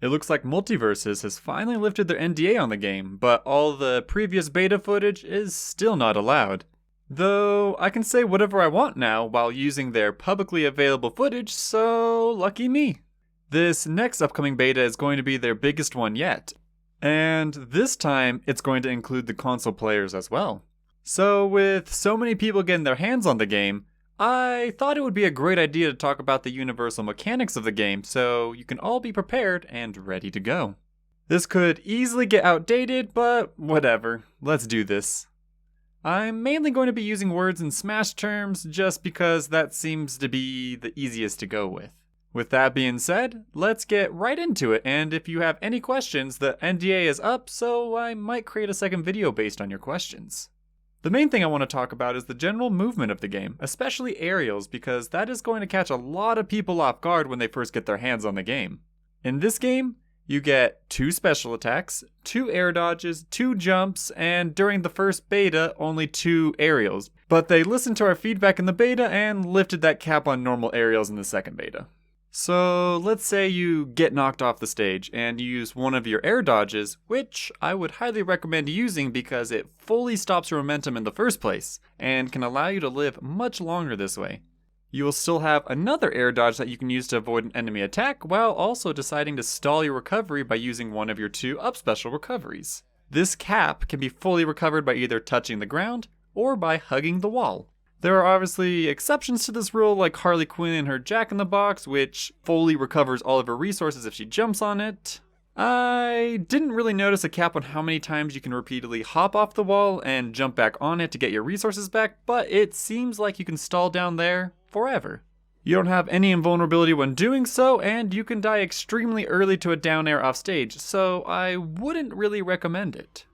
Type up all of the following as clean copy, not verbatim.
It looks like Multiversus has finally lifted their NDA on the game, but all the previous beta footage is still not allowed. Though, I can say whatever I want now while using their publicly available footage, so lucky me. This next upcoming beta is going to be their biggest one yet, and this time it's going to include the console players as well. So with so many people getting their hands on the game, I thought it would be a great idea to talk about the universal mechanics of the game so you can all be prepared and ready to go. This could easily get outdated, but whatever, let's do this. I'm mainly going to be using words in Smash terms just because that seems to be the easiest to go with. With that being said, let's get right into it, and if you have any questions, the NDA is up, so I might create a second video based on your questions. The main thing I want to talk about is the general movement of the game, especially aerials, because that is going to catch a lot of people off guard when they first get their hands on the game. In this game, you get 2 special attacks, 2 air dodges, 2 jumps, and during the first beta, only 2 aerials. But they listened to our feedback in the beta and lifted that cap on normal aerials in the second beta. So let's say you get knocked off the stage and you use one of your air dodges, which I would highly recommend using because it fully stops your momentum in the first place and can allow you to live much longer this way. You will still have another air dodge that you can use to avoid an enemy attack while also deciding to stall your recovery by using one of your 2 up special recoveries. This cap can be fully recovered by either touching the ground or by hugging the wall. There are obviously exceptions to this rule, like Harley Quinn and her Jack-in-the-Box, which fully recovers all of her resources if she jumps on it. I didn't really notice a cap on how many times you can repeatedly hop off the wall and jump back on it to get your resources back, but it seems like you can stall down there forever. You don't have any invulnerability when doing so, and you can die extremely early to a down air off stage, so I wouldn't really recommend it.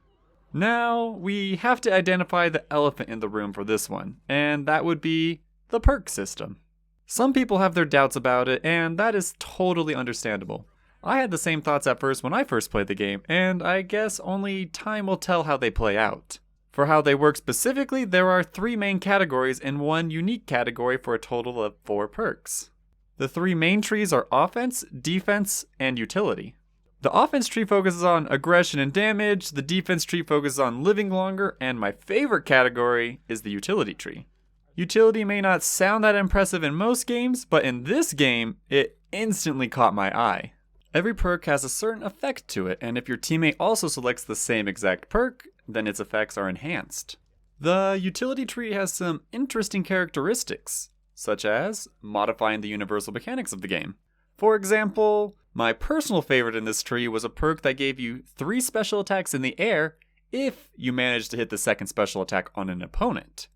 Now, we have to identify the elephant in the room for this one, and that would be the perk system. Some people have their doubts about it, and that is totally understandable. I had the same thoughts at first when I first played the game, and I guess only time will tell how they play out. For how they work specifically, there are 3 main categories and 1 unique category for a total of 4 perks. The 3 main trees are offense, defense, and utility. The offense tree focuses on aggression and damage, the defense tree focuses on living longer, and my favorite category is the utility tree. Utility may not sound that impressive in most games, but in this game, it instantly caught my eye. Every perk has a certain effect to it, and if your teammate also selects the same exact perk, then its effects are enhanced. The utility tree has some interesting characteristics, such as modifying the universal mechanics of the game. For example, my personal favorite in this tree was a perk that gave you 3 special attacks in the air if you managed to hit the second special attack on an opponent.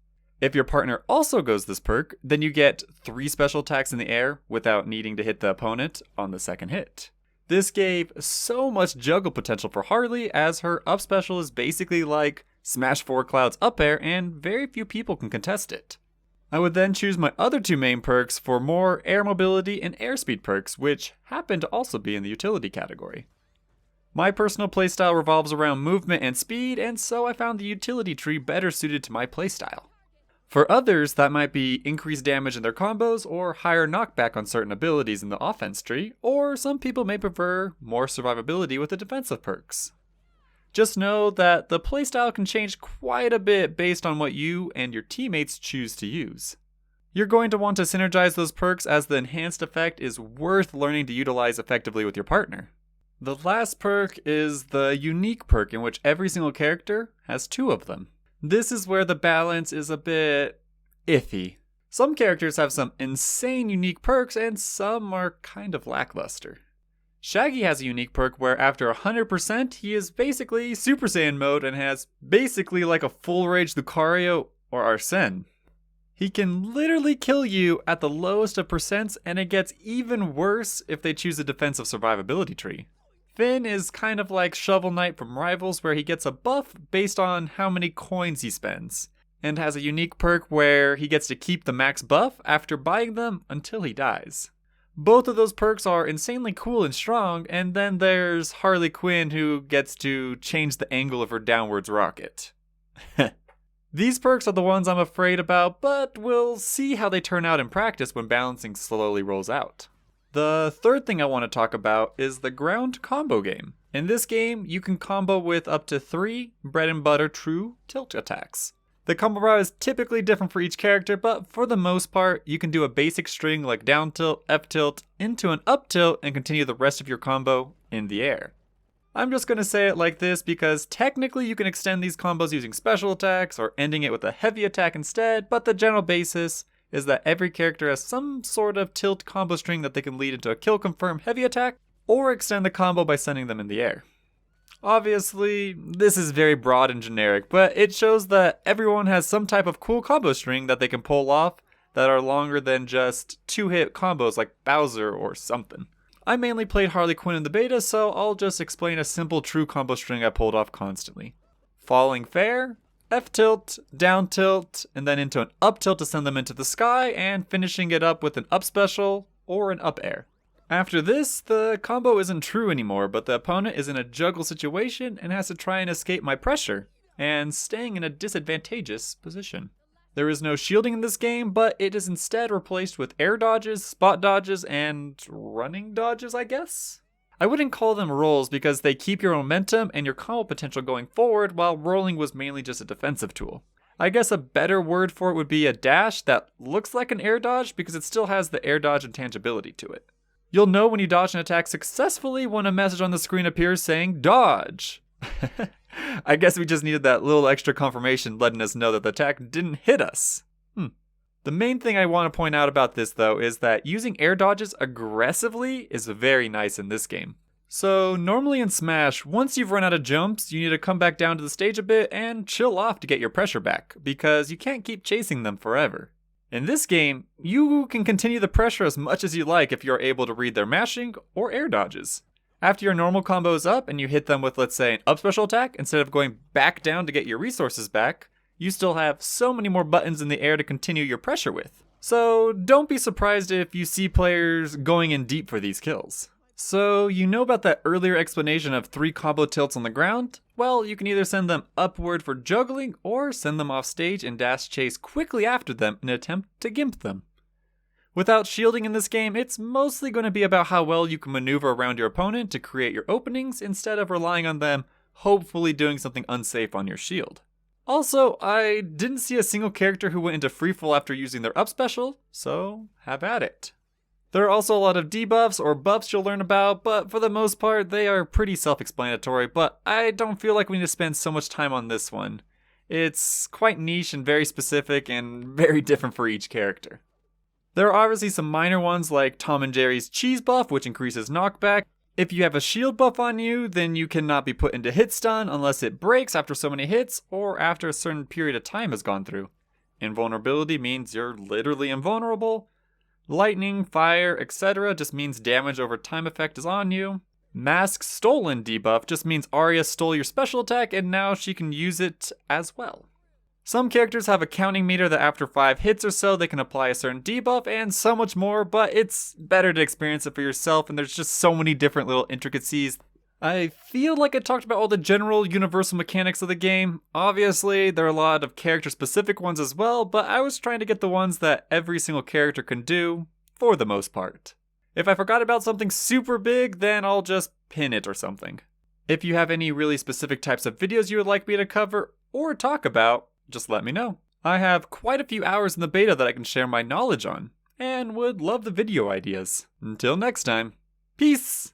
If your partner also goes this perk, then you get 3 special attacks in the air without needing to hit the opponent on the second hit. This gave so much juggle potential for Harley, as her up special is basically like Smash 4 Cloud's up air and very few people can contest it. I would then choose my other 2 main perks for more air mobility and airspeed perks, which happen to also be in the utility category. My personal playstyle revolves around movement and speed, and so I found the utility tree better suited to my playstyle. For others, that might be increased damage in their combos or higher knockback on certain abilities in the offense tree, or some people may prefer more survivability with the defensive perks. Just know that the playstyle can change quite a bit based on what you and your teammates choose to use. You're going to want to synergize those perks, as the enhanced effect is worth learning to utilize effectively with your partner. The last perk is the unique perk, in which every single character has 2 of them. This is where the balance is a bit iffy. Some characters have some insane unique perks and some are kind of lackluster. Shaggy has a unique perk where after 100% he is basically Super Saiyan mode and has basically like a full rage Lucario or Arsene. He can literally kill you at the lowest of percents, and it gets even worse if they choose a defensive survivability tree. Finn is kind of like Shovel Knight from Rivals, where he gets a buff based on how many coins he spends, and has a unique perk where he gets to keep the max buff after buying them until he dies. Both of those perks are insanely cool and strong, and then there's Harley Quinn, who gets to change the angle of her downwards rocket. These perks are the ones I'm afraid about, but we'll see how they turn out in practice when balancing slowly rolls out. The third thing I want to talk about is the ground combo game. In this game, you can combo with up to 3 bread and butter true tilt attacks. The combo route is typically different for each character, but for the most part, you can do a basic string like down tilt, F tilt, into an up tilt, and continue the rest of your combo in the air. I'm just going to say it like this because technically you can extend these combos using special attacks or ending it with a heavy attack instead, but the general basis is that every character has some sort of tilt combo string that they can lead into a kill confirm heavy attack, or extend the combo by sending them in the air. Obviously, this is very broad and generic, but it shows that everyone has some type of cool combo string that they can pull off that are longer than just 2-hit combos like Bowser or something. I mainly played Harley Quinn in the beta, so I'll just explain a simple true combo string I pulled off constantly. Falling fair, F tilt, down tilt, and then into an up tilt to send them into the sky, and finishing it up with an up special or an up air. After this, the combo isn't true anymore, but the opponent is in a juggle situation and has to try and escape my pressure, and staying in a disadvantageous position. There is no shielding in this game, but it is instead replaced with air dodges, spot dodges, and running dodges, I guess? I wouldn't call them rolls because they keep your momentum and your combo potential going forward, while rolling was mainly just a defensive tool. I guess a better word for it would be a dash that looks like an air dodge because it still has the air dodge intangibility to it. You'll know when you dodge an attack successfully when a message on the screen appears saying dodge. I guess we just needed that little extra confirmation letting us know that the attack didn't hit us. The main thing I want to point out about this though is that using air dodges aggressively is very nice in this game. So normally in Smash, once you've run out of jumps, you need to come back down to the stage a bit and chill off to get your pressure back, because you can't keep chasing them forever. In this game, you can continue the pressure as much as you like if you're able to read their mashing or air dodges. After your normal combo is up and you hit them with, let's say, an up special attack, instead of going back down to get your resources back, you still have so many more buttons in the air to continue your pressure with. So don't be surprised if you see players going in deep for these kills. So you know about that earlier explanation of 3 combo tilts on the ground? Well, you can either send them upward for juggling or send them off stage and dash chase quickly after them in an attempt to gimp them. Without shielding in this game, it's mostly going to be about how well you can maneuver around your opponent to create your openings instead of relying on them hopefully doing something unsafe on your shield. Also, I didn't see a single character who went into freefall after using their up special, so have at it. There are also a lot of debuffs or buffs you'll learn about, but for the most part, they are pretty self-explanatory, but I don't feel like we need to spend so much time on this one. It's quite niche and very specific and very different for each character. There are obviously some minor ones like Tom and Jerry's cheese buff, which increases knockback. If you have a shield buff on you, then you cannot be put into hit stun unless it breaks after so many hits or after a certain period of time has gone through. Invulnerability means you're literally invulnerable. Lightning, fire, etc. just means damage over time effect is on you. Mask Stolen debuff just means Arya stole your special attack and now she can use it as well. Some characters have a counting meter that after 5 hits or so they can apply a certain debuff and so much more, but it's better to experience it for yourself and there's just so many different little intricacies. I feel like I talked about all the general universal mechanics of the game. Obviously, there are a lot of character-specific ones as well, but I was trying to get the ones that every single character can do, for the most part. If I forgot about something super big, then I'll just pin it or something. If you have any really specific types of videos you would like me to cover or talk about, just let me know. I have quite a few hours in the beta that I can share my knowledge on, and would love the video ideas. Until next time, peace!